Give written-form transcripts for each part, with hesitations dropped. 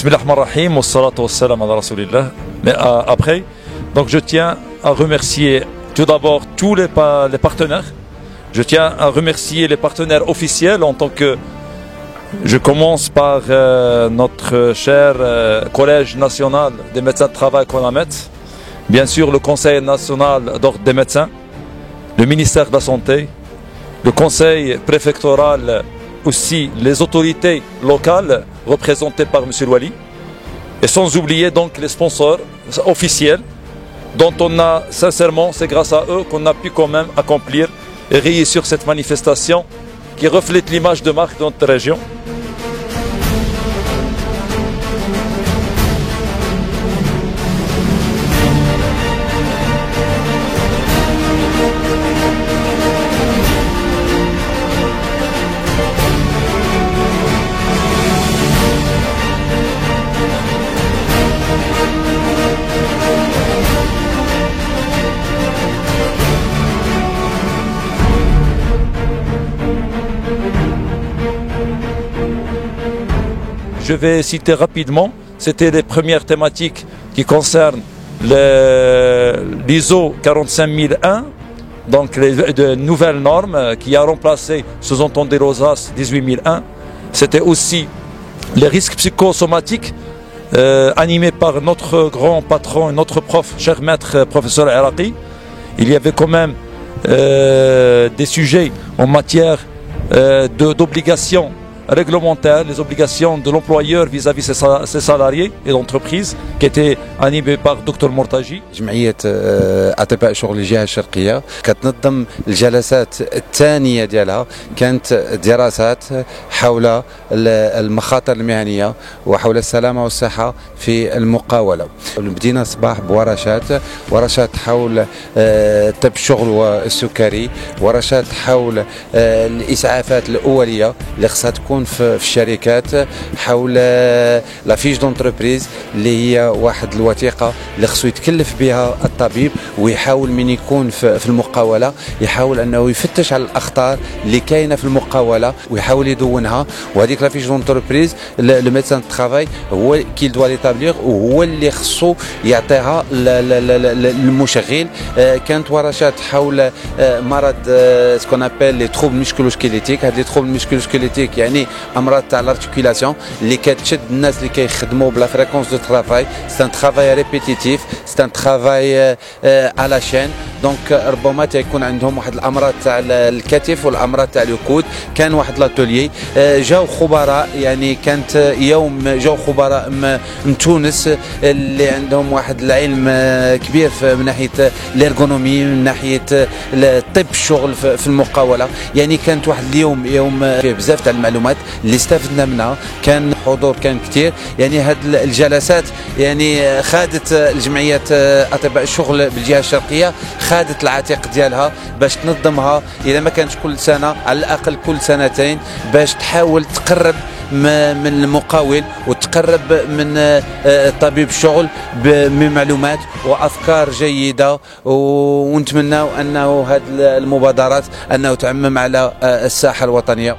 Bismillahirrahmanirrahim, wassalatu wassalam ala rasulillah. Mais après, donc je tiens à remercier tout d'abord tous les partenaires. Je tiens à remercier les partenaires officiels en tant que... Je commence par notre cher Collège national des médecins de travail CONAMET, bien sûr le Conseil national d'ordre des médecins, le ministère de la Santé, le Conseil préfectoral, aussi les autorités locales représentées par M. Louali, et sans oublier donc les sponsors officiels dont on a sincèrement, c'est grâce à eux qu'on a pu quand même accomplir et réussir cette manifestation qui reflète l'image de marque de notre région. Je vais citer rapidement, c'était les premières thématiques qui concernent l'ISO 45001, donc de nouvelles normes qui a remplacé, sous-entendu l'OSAS 18001. C'était aussi les risques psychosomatiques animés par notre grand patron et notre prof, cher maître professeur Iraqi. Il y avait quand même des sujets en matière d'obligations réglementaires, les obligations de l'employeur vis-à-vis ses salariés et l'entreprise qui étaient animées par Dr Mortaji. جمعية أطباء شغل الجهة الشرقية كتنظم الجلسات الثانية ديالها كانت دراسات حول المخاطر المهنية وحول السلامة والصحة في المقاولة. بدينا الصباح ورشات حول طب الشغل والسكري، ورشات حول الإسعافات الأولية اللي خصها تكون في الشركات، حول لافيش دونتربريز اللي هي واحد الوثيقه اللي خصو يتكلف بها الطبيب ويحاول من يكون في المقاوله يحاول انه يفتش على الاخطار اللي كاينه في المقاوله ويحاول يدونها. وهذيك لافيش دونتربريز لو ميدسان دو ترافاي هو كي دوا ليتابليغ وهو اللي خصو يعطيها للمشغل. كانت ورشات حول مرض سكون ابل لي تروبل ميسكولوسكيليتيك. هاد لي تروبل ميسكولوسكيليتيك يعني امراض تاع الارتيكولاسيون اللي كتشد الناس اللي كيخدموا بلا فريكونس دو ترافاي. سي ان ترافاي ريبيتيتيف، سي ان ترافاي على شين. دونك ربما تيكون عندهم واحد الامراض تاع الكتف والامراض تاع الكود. كان واحد لاتوليي جاو خبراء، يعني كانت يوم جاو خبراء من تونس اللي عندهم واحد العلم كبير من ناحيه الارغونومي، من ناحيه طب الشغل في المقاوله. يعني كانت واحد اليوم يوم فيه بزاف تاع المعلومات اللي استفدنا منها. كان حضور كان كثير. يعني هاد الجلسات يعني خادت الجمعيه اطباء الشغل بالجهه الشرقيه خادت العتيق ديالها باش تنظمها اذا ما كانتش كل سنه على الاقل كل سنتين باش تحاول تقرب من المقاول وتقرب من طبيب الشغل بمعلومات وافكار جيده. ونتمنى انه هذه المبادرات انه تعمم على الساحه الوطنيه.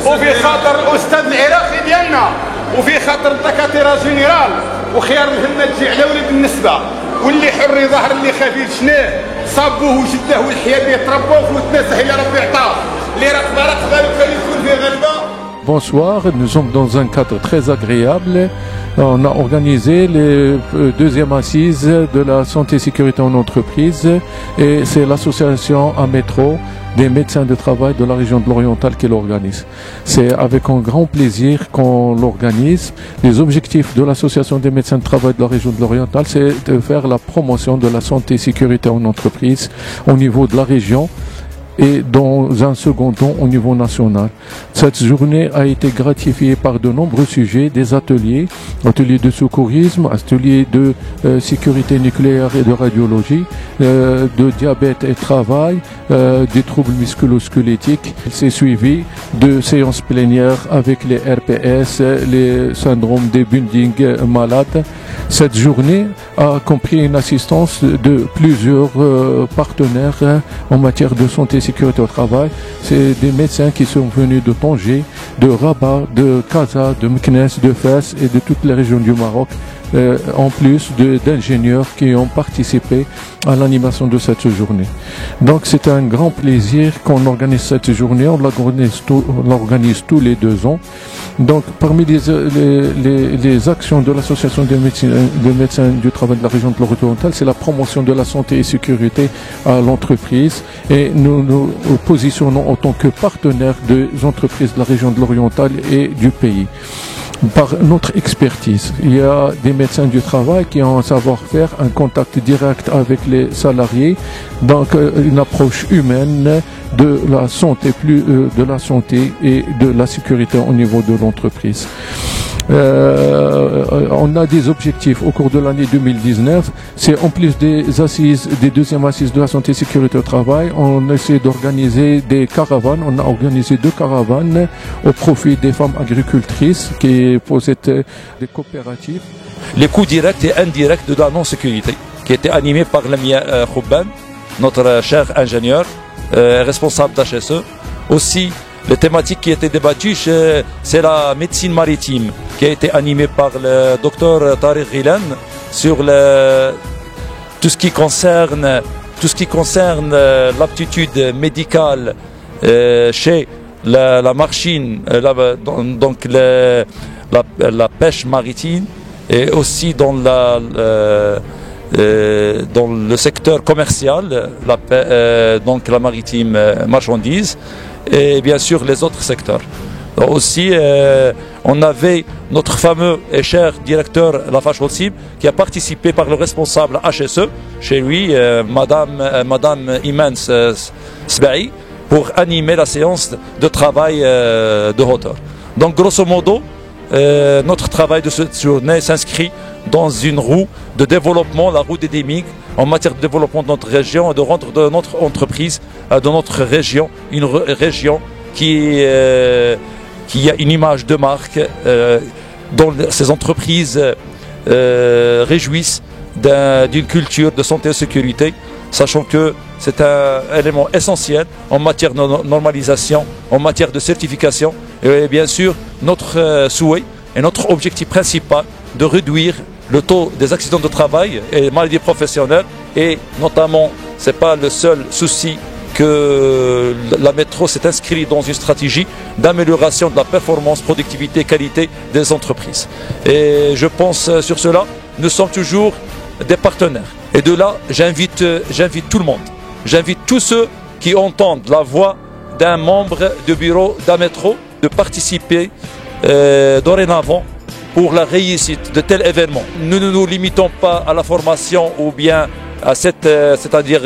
وفي خاطر الاستاذ العراقي ديالنا وفي خاطر الدكاتره جينيرال وخيار المهمه تجي على ولد النسبه واللي حر يظهر اللي خفيف شناه صابوه وشداه والحياه اللي تربوه وتناسح الى ربي عطاه اللي رقبه وكان يكون فيه غلبه. Bonsoir, nous sommes dans un cadre très agréable. On a organisé les deuxièmes assises de la santé et sécurité en entreprise et c'est l'association Ametro des médecins de travail de la région de l'Oriental qui l'organise. C'est avec un grand plaisir qu'on l'organise. Les objectifs de l'association des médecins de travail de la région de l'Oriental, c'est de faire la promotion de la santé et sécurité en entreprise au niveau de la région et dans un second temps au niveau national. Cette journée a été gratifiée par de nombreux sujets, des ateliers de secourisme, ateliers de sécurité nucléaire et de radiologie, de diabète et travail, des troubles musculo-squelettiques. Il s'est suivi de séances plénières avec les RPS, les syndromes des Bunding malades. Cette journée a compris une assistance de plusieurs partenaires en matière de santé et sécurité au travail. C'est des médecins qui sont venus de Tanger, de Rabat, de Casa, de Meknès, de Fès et de toutes les régions du Maroc, en plus d'ingénieurs qui ont participé à l'animation de cette journée. Donc c'est un grand plaisir qu'on organise cette journée, on l'organise tous les 2 ans. Donc parmi les actions de l'association des médecins du travail de la région de l'Oriental, c'est la promotion de la santé et sécurité à l'entreprise et nous nous positionnons en tant que partenaire des entreprises de la région de l'Oriental et du pays. Par notre expertise, il y a des médecins du travail qui ont un savoir-faire, un contact direct avec les salariés, donc une approche humaine de la santé et de la sécurité au niveau de l'entreprise. On a des objectifs au cours de l'année 2019. C'est en plus des deuxièmes assises de la santé et sécurité au travail, on essaie d'organiser des caravanes. On a organisé 2 caravanes au profit des femmes agricultrices qui possèdent des coopératives. Les coûts directs et indirects de la non-sécurité, qui était animé par Lamia Khouban, notre cher ingénieur, responsable d'HSE. Aussi, les thématiques qui étaient débattues, c'est la médecine maritime, qui a été animée par le docteur Tariq Ghilan sur tout ce qui concerne l'aptitude médicale chez la machine, donc la pêche maritime et aussi dans le secteur commercial, donc la maritime marchandise et bien sûr les autres secteurs. Aussi, on avait notre fameux et cher directeur Lafash Holcim qui a participé par le responsable HSE, chez lui, Madame Iman Sbaï, pour animer la séance de travail de hauteur. Donc grosso modo, notre travail de cette journée s'inscrit dans une roue de développement, la roue des DEMIG, en matière de développement de notre région et de rendre de notre entreprise, de notre région, une région qui a une image de marque, dont ces entreprises réjouissent d'une culture de santé et sécurité, sachant que c'est un élément essentiel en matière de normalisation, en matière de certification et bien sûr notre souhait et notre objectif principal de réduire le taux des accidents de travail et maladies professionnelles et notamment, ce n'est pas le seul souci que la métro s'est inscrite dans une stratégie d'amélioration de la performance, productivité et qualité des entreprises. Et je pense sur cela, nous sommes toujours des partenaires. Et de là, j'invite tout le monde. J'invite tous ceux qui entendent la voix d'un membre du bureau d'Ametro de participer dorénavant pour la réussite de tels événements. Nous ne nous limitons pas à la formation ou bien à c'est-à-dire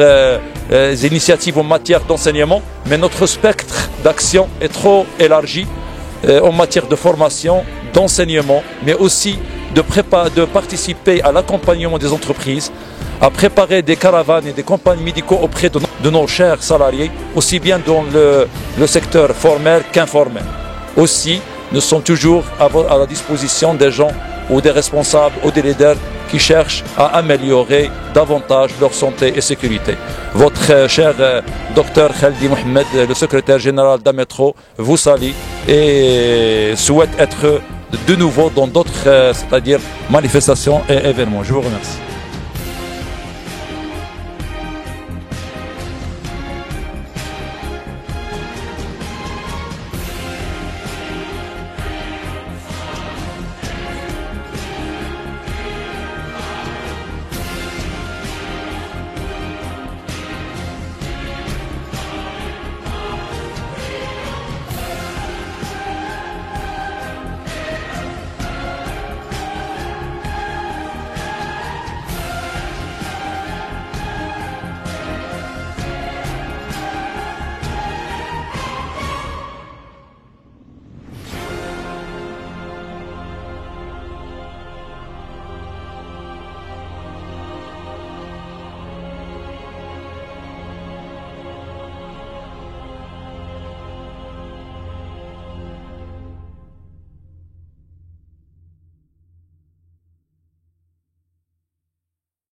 initiatives en matière d'enseignement, mais notre spectre d'action est trop élargi en matière de formation, d'enseignement, mais aussi de participer à l'accompagnement des entreprises, à préparer des caravanes et des campagnes médicaux auprès de nos chers salariés, aussi bien dans le secteur formel qu'informel. Aussi, nous sommes toujours à la disposition des gens ou des responsables ou des leaders qui cherchent à améliorer davantage leur santé et sécurité. Votre cher docteur Khaldi Mohamed, le secrétaire général d'Ametro, vous salue et souhaite être de nouveau dans d'autres, c'est-à-dire manifestations et événements. Je vous remercie.